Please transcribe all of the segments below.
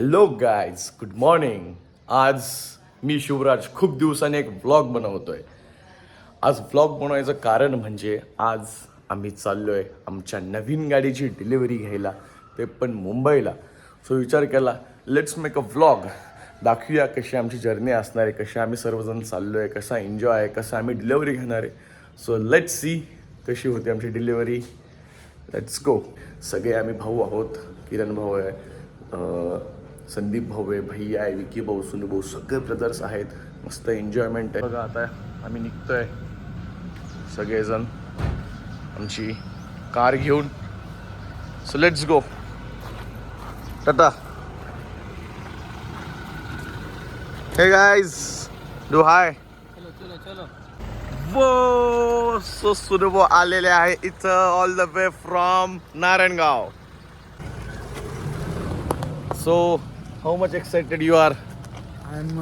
Hello guys, good morning. आज मी शिवराज खूप दिवसांनी एक व्लॉग बनवतोय. आज व्लॉग बनवायचं कारण म्हणजे आज आम्ही चाललोय आमच्या नवीन गाडीची डिलिव्हरी घ्यायला, ते पण मुंबईला. सो विचार केला लेट्स मेक अ व्लॉग, दाखवूया कशी आमची जर्नी असणार आहे, कशी आम्ही सर्वजण चाललोय, कसा एन्जॉय आहे, कसं आम्ही डिलिव्हरी घेणार आहे. सो लेट्स सी कशी होती आमची डिलिव्हरी. Let's go. सगळे आम्ही भाऊ आहोत. किरण भाऊ आहे, संदीप भाऊ आहे, भैया आहे, विकी भाऊ, सुनू भाऊ, सगळे ब्रदर्स आहेत. मस्त एन्जॉयमेंट आहे. बघा आता आम्ही निघतोय सगळेजण आमची कार घेऊन. So let's go. Tata. Hey guys, do हाय. वो सो सुनू भाऊ आलेले आहे इथं all the way from Narayangaon. So, how much excited you are? I'm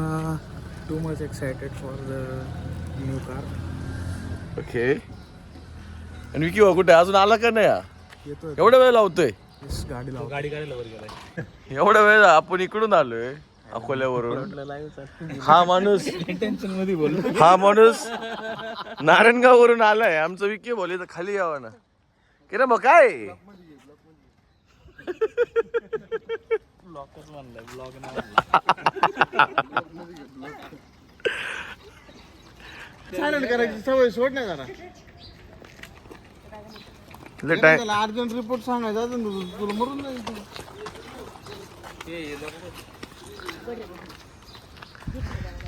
too much excited for the new car. Okay. आणि विकी भाऊ कुठे अजून आला का नाही? येतोय एवढा वेळ लावतोय? गाडी करायला वर गेलाय. एवढा वेळ आपण इकडून आलोय अकोल्यावरून. हा माणूस टेन्शन मध्ये बोललो. हा माणूस नारायणगाव वरून आलाय. आमचं विकी बोलले तर खाली यावं ना. की रे मग काय करायची सवय सोड नाही जरा. अर्जंट रिपोर्ट सांगायचा तुला मरून जाईल.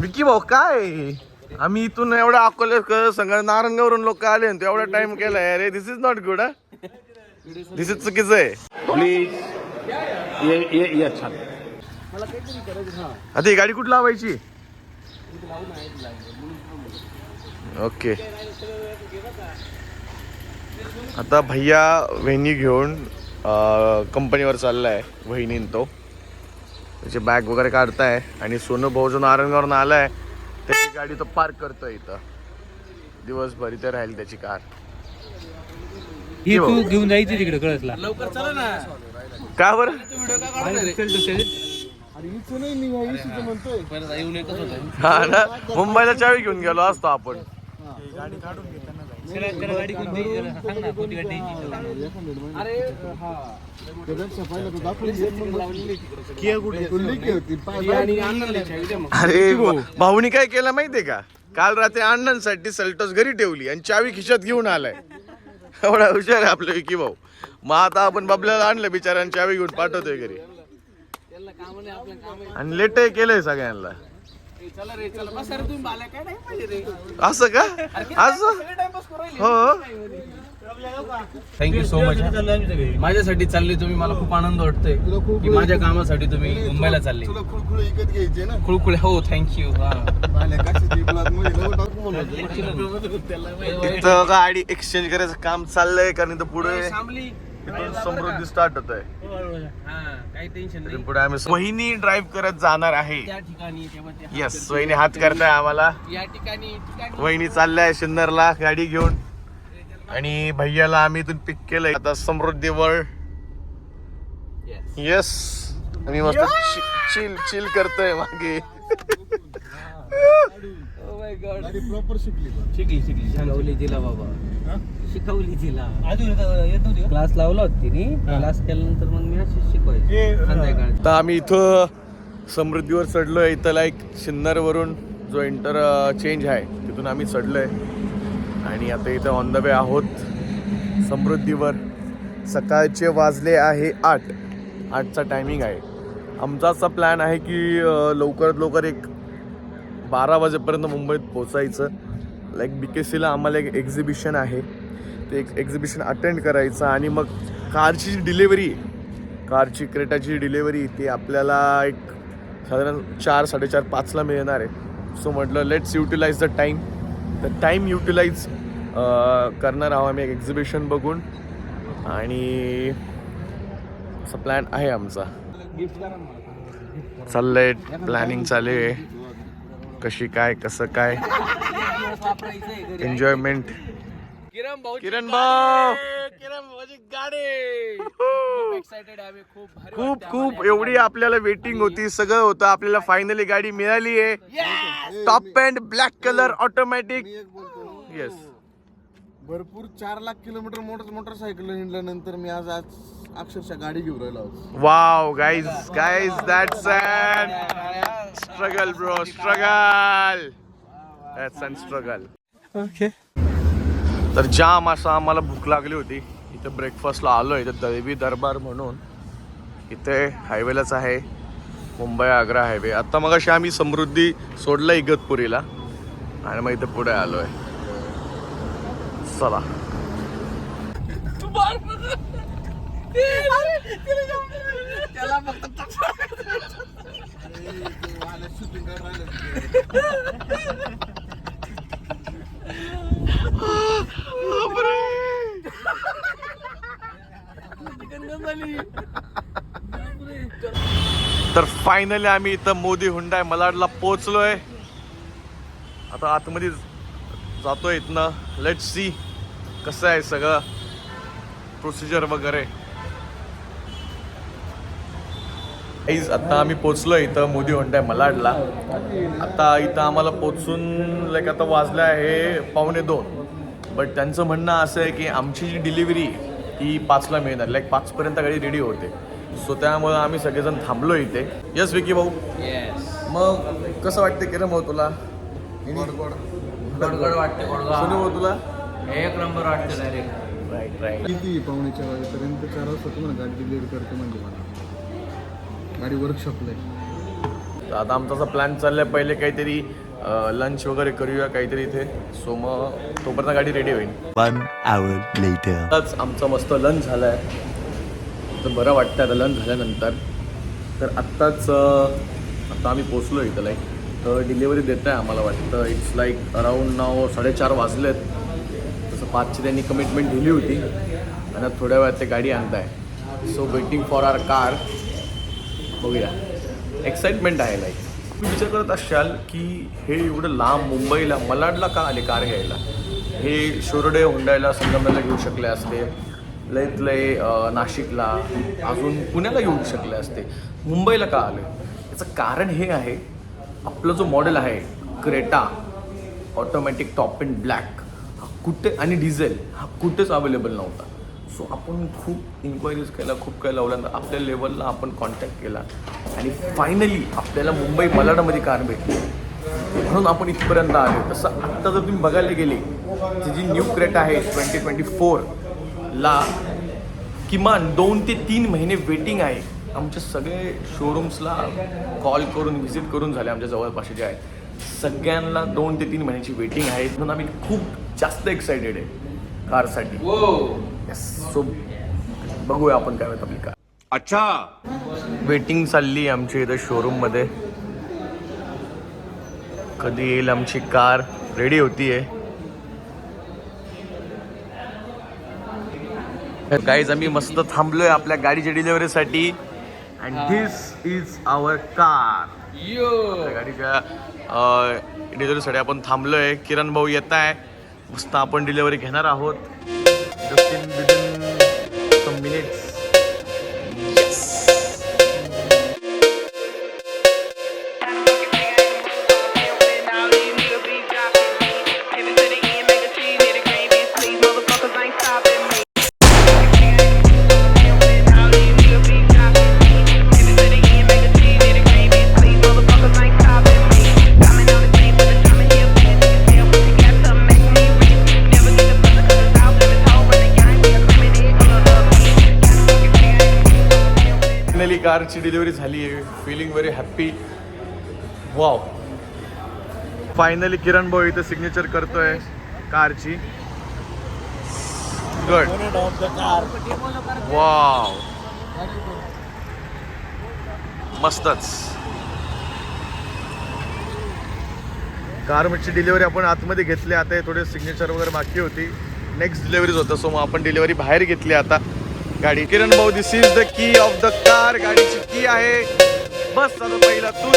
विकी भाऊ काय, आम्ही इथून एवढा अकोले सगळं नारायणगावरून लोक आले आणि एवढा टाइम केलाय. अरे this is not good. This is चुकीचं आहे. प्लीज ये अच्छा. आता ही गाडी कुठं लावायची? ओके. आता भैया वहिनी घेऊन कंपनीवर चाललाय. वहिनीन तो त्याची बॅग वगैरे काढताय आणि सोनू भाऊ जो नारायणगावरून आलाय त्याची गाडी तो पार्क करतोय इथं. दिवसभर इथे राहील त्याची कार. ही तू घेऊन जायची तिकडे कळसला. लवकर चला ना. का बरं? हा ना, मुंबईला चावी घेऊन गेलो असतो आपण. गाडी कोणती सांग ना, कोणती गाडी अरे भाऊनी काय केलं माहितीये का, काल रात्री अण्णांसाठी सल्टोस घरी ठेवली आणि चावी खिशात घेऊन आलाय. एवढा हुशार आहे आपलं विकी भाऊ. मग आता आपण बबल्याला आणलं बिचाऱ्याने, चावी घेऊन पाठवतोय घरी. आणि लेटही केलंय सगळ्यांना. असं का? असं हो. Thank you so much. माझ्यासाठी चालले तुम्ही, मला खूप आनंद वाटतोय की माझ्या कामासाठी तुम्ही मुंबईला चालले. खुळखुळे हो, थँक्यू. इथं गाडी एक्सचेंज करायचं काम चाललंय कारण इथं पुढे इथून समृद्धी स्टार्ट होत आहे. काही टेन्शन नाही. पुढे आम्ही वहिनी ड्राईव्ह करत जाणार आहे. त्या ठिकाणी येस, वहिनी हात करताय आम्हाला. या ठिकाणी वहिनी चाललाय सिन्नरला गाडी घेऊन आणि भैयाला आम्ही इथून पिक केलंय आता समृद्धीवर. येस, आम्ही मस्त चिल चिल करतोय मागे. प्रॉपर शिकली शिकवली तिला बाबा, शिकवली तिला. अजून येत नव्हती. क्लास लावला होता तिने. क्लास केल्यानंतर मग मी अशी शिकवायची संध्याकाळी. आता आम्ही इथं समृद्धीवर चढलोय. इथं लाईक सिन्नरवरून जो चेंज आहे तिथून आम्ही चढलोय आणि आता इथं ऑन द वे आहोत समृद्धीवर. सकाळचे वाजले आहे 8चा टायमिंग आहे. आमचा असा प्लॅन आहे की लवकरात लवकर एक 12 वाजेपर्यंत मुंबईत पोचायचं. लाईक BKCला आम्हाला एक एक्झिबिशन आहे, ते एक एक्झिबिशन अटेंड करायचं आणि मग कारची जी डिलेवरी, कारची क्रेटाची डिलेवरी ती आपल्याला एक साधारण 4, 5ला मिळणार आहे. सो म्हटलं let's utilise the time utilise करणार आहोत आम्ही एक एक्झिबिशन बघून. आणि असा प्लॅन आहे आमचा. चाललंय प्लॅनिंग चालू आहे, कशी काय कसं काय एन्जॉयमेंट. किरण भाऊ माझी गाडी खूप एक्साइटेड आहे, खूप भारी खूप वाटतंय खूप आम्हाला एवढी आपल्याला वेटिंग होती, सगळं होतं, आपल्याला फायनली गाडी मिळाली आहे. Top and black colour automatic. Yes, भरपूर 4 लाख किलोमीटर मोटरसायकल हिंडल्यानंतर मी आज अक्षरशः गाडी घेऊन राहिलो आहोत. Wow guys that's an struggle bro, struggle, that's an struggle. Okay. तर जाम असं आम्हाला भूक लागली होती. इथं ब्रेकफास्टला आलो आहे. इथं दळवी दरबार म्हणून इथे हायवेलाच आहे, मुंबई आग्रा हायवे. आत्ता मग अशी आम्ही समृद्धी सोडलं इगतपुरीला आणि मग इथं पुढे आलो आहे. चला. तर फायनली आम्ही इथं मोदी हुंडाय मलाडला पोहोचलोय. आता आतमध्ये जातोय इथनं. लेट्स सी कसं आहे सगळं प्रोसिजर वगैरे. आता आम्ही पोचलोय इथं मोदी हुंडाय मलाडला. आता इथं आम्हाला पोचून लाईक आता वाजले आहे 1:45. बट त्यांचं म्हणणं असं आहे की आमची जी डिलिव्हरी ही 5ला मिळणार, लाईक 5पर्यंत गाडी रेडी होते. सो त्यामुळं आम्ही सगळेजण थांबलो इथे. यस विकी भाऊ. मग कसं वाटतं किरण भाऊ तुला? गडगड वाटते सोनू भाऊ तुला? एक नंबर वाटते डायरेक्ट. राईट. किती 4:45 वाजेपर्यंत 4 वाजता तुम्हाला गाडी डिलिव्हरी करते म्हणजे मला गाडी वर्कशॉपला आहे. आता आमचा असा प्लॅन चाललाय, पहिले काहीतरी लंच वगैरे करूया काहीतरी इथे. सो मग तोपर्यंत गाडी रेडी होईल. 1 hour later. आताच आमचं मस्त लंच झालं आहे, तर बरं वाटतं आता लंच झाल्यानंतर. तर आता आम्ही पोचलो इथं लाईक. तर डिलिव्हरी देत आहे आम्हाला वाटतं. इट्स लाईक अराऊंड नाव 4:30 वाजलेत. तसं 5ची त्यांनी कमिटमेंट दिली होती आणि आता थोड्या वेळात ते गाडी आणत आहे. So waiting for our car. बघूया, एक्साइटमेंट आहे लाईक. तुम्ही विचार करत असाल की हे एवढं लांब मुंबईला मलाडला का आले कार घ्यायला? हे शोरडे हुंडायला संगमनेरला घेऊ शकले असते, लयत लय नाशिकला, अजून पुण्याला घेऊ शकले असते. मुंबईला का आले? याचं कारण हे आहे, आपला जो मॉडेल आहे Creta automatic top and black हा कुठे आणि डिझेल हा कुठेच अवेलेबल नव्हता. सो आपण खूप इन्क्वायरीज केला, खूप काही लावल्यानंतर आपल्या लेवलला आपण कॉन्टॅक्ट केला आणि फायनली आपल्याला मुंबई मलाडामध्ये कार भेटली, म्हणून आपण इथपर्यंत आलो. तसं आत्ता जर तुम्ही बघायला गेले ती जी न्यू क्रेटा आहे 2024ला किमान 2 ते 3 महिने वेटिंग आहे. आमचे सगळे शोरूम्सला कॉल करून व्हिजिट करून झाले, आमच्या जवळपास जे आहेत सगळ्यांना 2 ते 3 महिन्याची वेटिंग आहे. म्हणून आम्ही खूप जास्त एक्सायटेड आहे कारसाठी. येस. सो बघूया आपण काय होतं आपली कार. अच्छा, वेटिंग चालली आमची इथं शोरूममध्ये. कधी येईल आमची कार? रेडी होतीये. गाईज आम्ही मस्त थांबलोय आपल्या गाडीच्या डिलिव्हरीसाठी. And this is our car. गाडीच्या डिलिव्हरीसाठी आपण थांबलोय. किरण भाऊ येत आहे. मस्त आपण डिलिव्हरी घेणार आहोत. Just in within some minutes. कारची डिलिव्हरी झाली आहे. Feeling very happy. Wow. Finally Kiran भाऊ इथे सिग्नेचर करतोय कारची. गुड. वाव, मस्तच. कारची डिलिव्हरी आपण आतमध्ये घेतली. आता हे थोडे सिग्नेचर वगैरे बाकी होती. नेक्स्ट डिलिव्हरीज होतं. सो मग आपण डिलिव्हरी बाहेर घेतली आता गाडी. किरण भाऊ, this is the key of the car. गाडीची की आहे. बस आता पहिला तूच.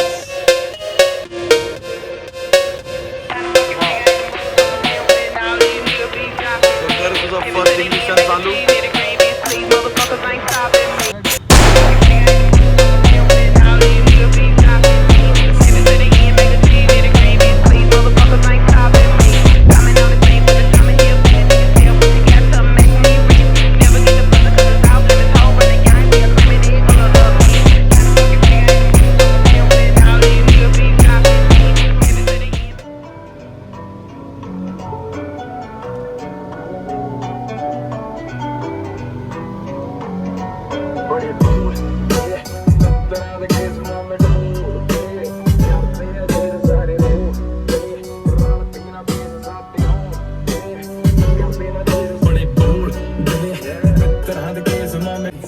तुझं फर्स्ट इग्निशन चालू. motherfuckers ain't stopping me. I'll leave you be dropping me. Take it to the end, make a team, get a green bean, please. Motherfuckers ain't stopping me. Coming on the scene for the time of year, bad niggas hell, but you got something make me rich. Never get the brother 'cause it's out in this hole, but the gang be a limited other bitch. Got a fucking figure, I'll leave you be dropping me. Take it to the end.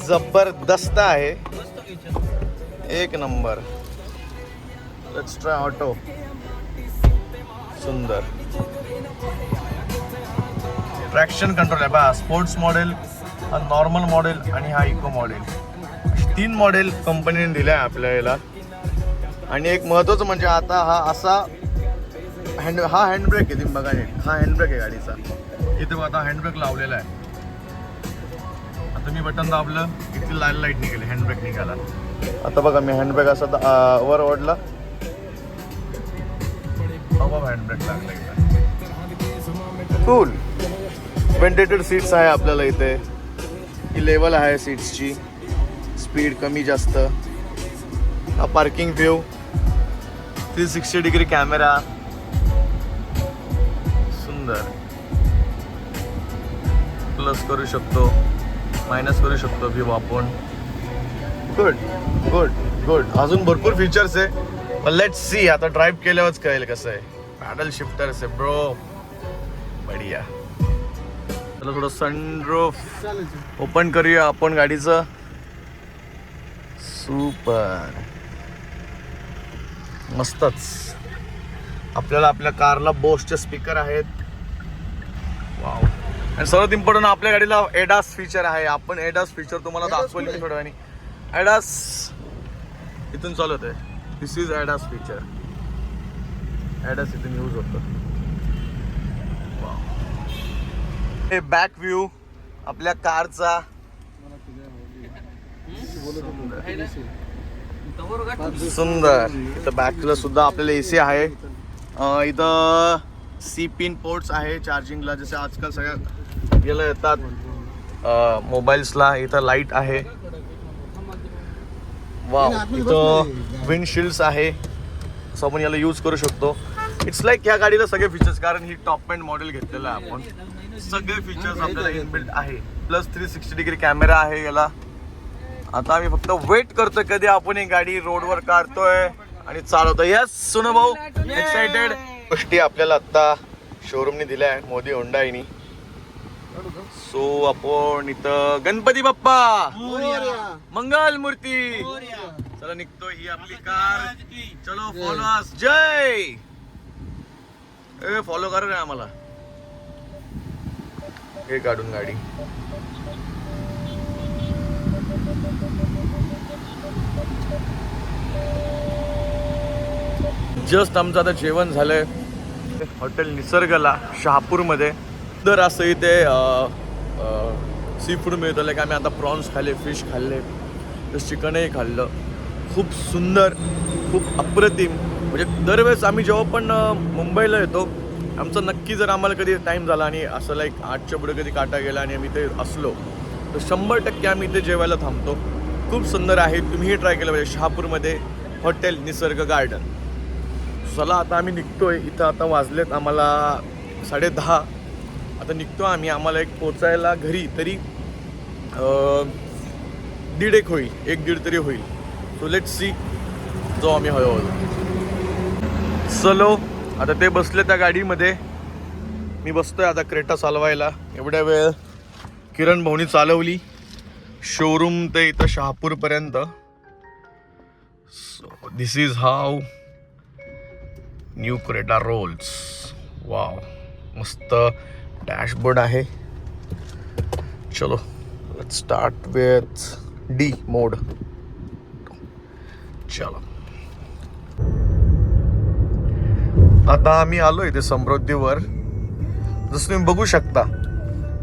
जबरदस्त आहे, एक number. Let's try auto. सुंदर traction control आहे बा. Sports model, हा normal model आणि हा eco model, 3 model कंपनीने दिले आहे आपल्या याला. आणि एक महत्त्वाचं म्हणजे आता हा असा हा हँडब्रेक आहे. तुम्ही बघा नीट, हा हँडब्रेक आहे गाडीचा. इथे बघा हँडब्रेक लावलेला आहे. आता मी बटन दाबलं इथे लाल लाईट निघाली, हँडब्रेक निघाला. आता बघा मी हँडब्रेक असा वर ओढला, हँडब्रेक लागला इथं. कूल. व्हेंटिलेटेड सीट्स आहे आपल्याला इथे. ही लेवल आहे सीट्सची, स्पीड कमी जास्त. हा पार्किंग व्ह्यू, 360 डिग्री कॅमेरा, सुंदर. प्लस करू शकतो, मायनस करू शकतो व्ह्यू आपण. Good good good. अजून भरपूर फीचर्स आहे, पण लेट्स सी. आता ड्राईव्ह केल्यावरच कळेल कसं आहे. पॅडल शिफ्टर्स आहे ब्रो, बढिया. चला थोडं सनरूफ ओपन करूया आपण गाडीचं. सुपर, मस्तच. आपल्याला आपल्या कारला बोसचे स्पीकर आहेत. वाव. आणि सर्वात इम्पॉर्टंट आपल्या गाडीला एडास फीचर आहे. आपण एडास फीचर तुम्हाला दाखवली मी थोड्या वेळाने. एडास इथून चालू होते. दिस इज एडास फीचर. एडास इथून यूज होतं. हे बॅक व्ह्यू आपल्या कारचा. सुंदर. इथं बॅकला सुद्धा आपल्याला AC आहे. इथं C पिन पोर्ट्स आहे चार्जिंगला, जसे आजकाल सगळ्या याला येतात मोबाईल्सला. इथं लाईट आहे. वाव. इथं विंडशिल्ड्स आहे, असं आपण याला यूज करू शकतो. इट्स लाईक ह्या गाडीला सगळे फीचर्स, कारण ही टॉप एंड मॉडेल घेतलेलं आहे आपण. सगळे फीचर्स आपल्याला इनबिल्ट आहे. प्लस 360 डिग्री कॅमेरा आहे याला. आता आम्ही फक्त वेट करतोय कधी आपण ही गाडी रोडवर काढतोय आणि चालवतोय. यस सोनू भाऊ, एक्साइटेड. गोष्टी आपल्याला आता शोरूमने दिल्या आहे, मोदी होंडाईनी. सो आपण इथं गणपती बाप्पा मंगल मूर्ती. चला निघतोय. ही आपली कार. चलो फॉलो अस. जय. फॉलो करा रे आम्हाला. हे काढून गाडी. जस्ट आमचं आता जेवण झालंय हॉटेल निसर्गला शहापूरमध्ये. तर असं इथे सी फूड मिळतं. लाईक आम्ही आता प्रॉन्स खाल्ले, फिश खाल्ले, तर चिकनही खाल्लं. खूप सुंदर, खूप अप्रतिम. म्हणजे दरवेळेस आम्ही जेव्हा पण मुंबईला येतो, आमचं नक्की जर आम्हाला कधी टाईम झाला आणि असं लाईक 8च्या पुढे कधी काटा गेला आणि आम्ही इथे असलो, तर 100% आम्ही इथे जेवायला थांबतो. खूप सुंदर आहे. तुम्हीही ट्राय केलं पाहिजे. शहापूरमध्ये हॉटेल निसर्ग गार्डन. चला आता आम्ही निघतोय. इथं आता वाजलेत आम्हाला 10:30. आता निघतो आम्ही. आम्हाला एक पोचायला घरी तरी 1:30 होईल, 1-1:30 तरी होईल. So let's see. जाऊ आम्ही हळूहळू. चलो आता ते बसले त्या गाडीमध्ये, मी बसतोय आता क्रेटा चालवायला. एवढ्या वेळ किरण भाऊनी चालवली शोरूम ते इथं शहापूरपर्यंत. So this is how new Creta rolls. Wow, मस्त डॅशबोर्ड आहे. चलो let's start with D mode. चलो आता आम्ही आलो इथे समृद्धीवर. जसं तुम्ही बघू शकता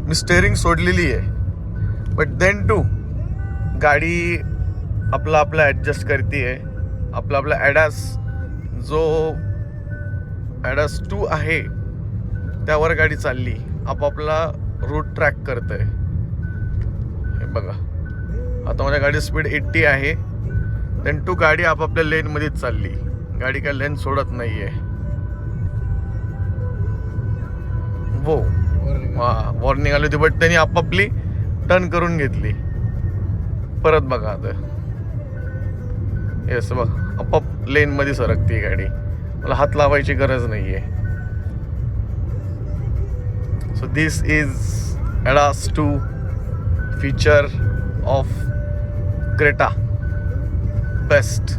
मी स्टेअरिंग सोडलेली आहे, बट देन टू गाडी आपलं ॲडजस्ट करते आपला ॲडास जो ॲडास 2 आहे त्यावर गाडी चालली आपापला रूट ट्रॅक करतोय. हे बघा आता माझ्या गाडी स्पीड 80 आहे. देन टू गाडी आपापल्या लेनमध्येच चालली. गाडी काय लेन सोडत नाहीये. वो वॉर्निंग आली होती बट त्यांनी आपापली टर्न करून घेतली. परत बघा आता येस बघ आपाप लेनमध्ये सरकते गाडी. मला हात लावायची गरज नाहीये. So this is ADAS 2 feature of Creta. Best.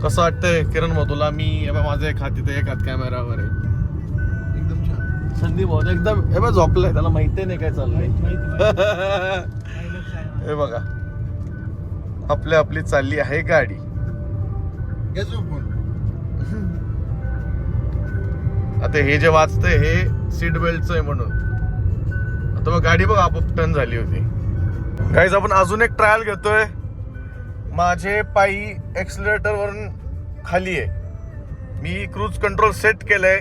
कसं वाटतंय किरण भाऊ तुला? मी माझं एक हात तिथे एक हात कॅमेरावर आहे. एकदम छान. संदीप भाऊ एकदम हे बघ झोपलाय. त्याला माहिती नाही काय चाललंय. हे बघा आपली चालली आहे गाडी. घ्या झोपून. आता हे जे वाचतंय हे सीट बेल्टचं आहे म्हणून. आता मग गाडी बघ आपोआप टर्न झाली होती. गाईज आपण अजून एक ट्रायल घेतोय. माझे पायी एक्सिलरेटर वरून खाली आहे. मी क्रूज कंट्रोल सेट केलंय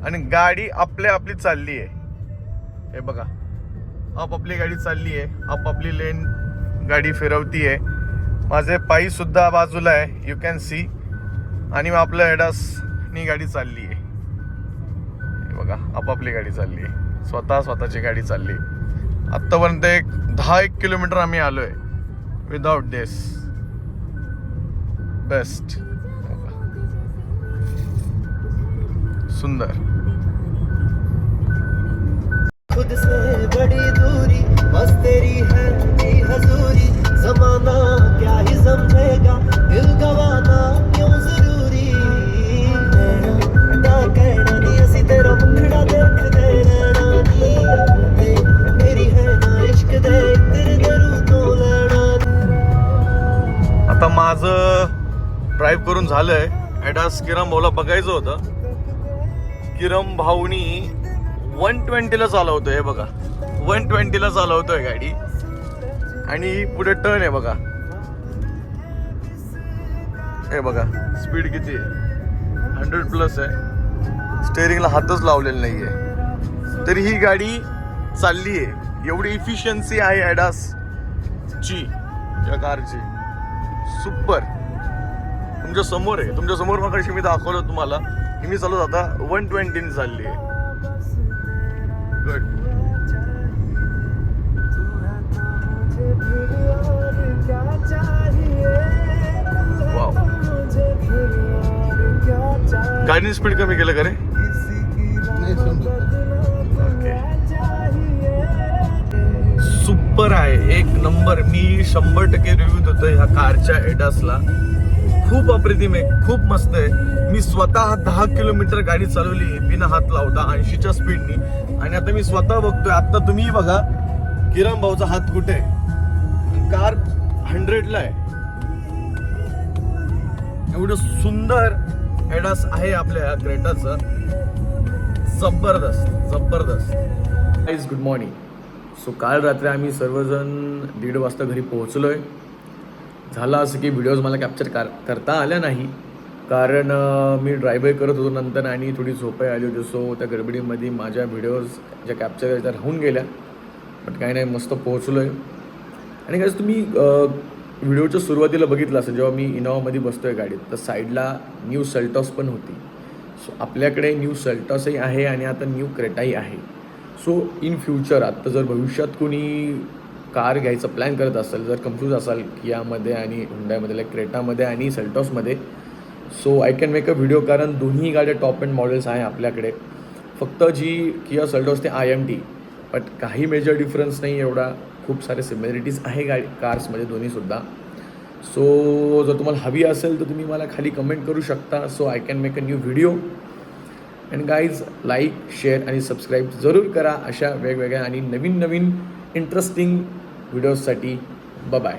आणि गाडी आपली चालली आहे. हे बघा आपापली गाडी चालली आहे. आपापली लेन गाडी फिरवती आहे. माझे पायी सुद्धा बाजूला आहे यू कॅन सी. आणि मग आपल्या ॲडासनी गाडी चालली आहे. हे बघा आपापली गाडी चालली आहे. स्वतःची गाडी चालली. आत्तापर्यंत 10 किलोमीटर आम्ही आलोय विदाउट दिस. बेस्ट. सुंदर. खुद से बड़ी दूरी बस तेरी है ये हजूरी. जमाना क्या ही समझेगा दिल गवाना क्यों जरूरी. ना कहना नहीं ऐसी तेरा मुखड़ा देख दे रहना नी. मेरी है ना इश्क दे तेरे दरू तो लेना. आता माझं ड्राईव्ह करून झालंय. ॲडास किरम भाऊला बघायचं होतं. किरम भाऊनी 120ला चालवतोय. हे बघा 120ला चालवतोय गाडी. आणि पुढे टर्न आहे बघा. हे बघा स्पीड किती आहे 100+ आहे. स्टेअरिंगला हातच लावलेला नाहीये तरी ही गाडी चालली आहे. एवढी इफिशियन्सी आहे ॲडासची या कारची. सुपर. तुमच्या समोर आहे. तुमच्या समोर मगाशी मी दाखवलं तुम्हाला की मी चालवत आता 120 चालली आहे. गुड. वाव. गाडीने स्पीड कमी केलं का रे? नाही समजत. ओके. सुपर आहे. एक नंबर. मी 100% रिव्ह्यू देतो ह्या कारच्या ॲडासला. खूप अप्रतिम आहे. खूप मस्त आहे. मी स्वतः 10 किलोमीटर गाडी चालवली बिना हात लावता 80च्या स्पीडनी. आणि आता मी स्वतः बघतोय. आता तुम्ही बघा किरण भाऊचा हात कुठे आहे. कार 100ला आहे. एवढं सुंदर ॲडास आहे आपल्या क्रेटाचं. जबरदस्त. Guys good morning. सो काल रात्री आम्ही सर्वजण 1:30 वाजता घरी पोहोचलोय. झालं असं की व्हिडिओज मला कॅप्चर करता आल्या नाही कारण मी ड्रायव्ह करत होतो नंतर आणि थोडी झोपाई आली होती. सो त्या गडबडीमध्ये माझ्या व्हिडिओज ज्या कॅप्चर करायच्या राहून गेल्या. बट काही नाही मस्त पोहोचलो आहे. आणि काय तुम्ही व्हिडिओच्या सुरुवातीला बघितलं असेल जेव्हा मी इनोवामध्ये बसतो आहे गाडीत तर साईडला न्यू सेल्टॉस पण होती. सो आपल्याकडे न्यू सेल्टॉसही आहे आणि आता न्यू क्रेटाही आहे. सो इन फ्युचर आत्ता जर भविष्यात कोणी कार घ्यायचा प्लॅन करत असेल जर कन्फ्यूज असाल कियामध्ये आणि हुंडाईमध्ये लाईक क्रेटामध्ये आणि सेल्टॉसमध्ये so I can make a video कारण दोन्ही गाड्या टॉप एंड मॉडेल्स आहे आपल्याकडे. फक्त जी किया सेल्टॉस ते IMT बट काही मेजर डिफरन्स नाही एवढा. खूप सारे सिमिलॅरिटीज आहे गाडी कार्समध्ये दोन्हीसुद्धा. सो जर तुम्हाला हवी असेल तर तुम्ही मला खाली कमेंट करू शकता. So I can make a new video. And guys like share आणि सबस्क्राईब जरूर करा अशा वेगवेगळ्या आणि नवीन इंटरेस्टिंग व्हिडिओजसाठी. बाय.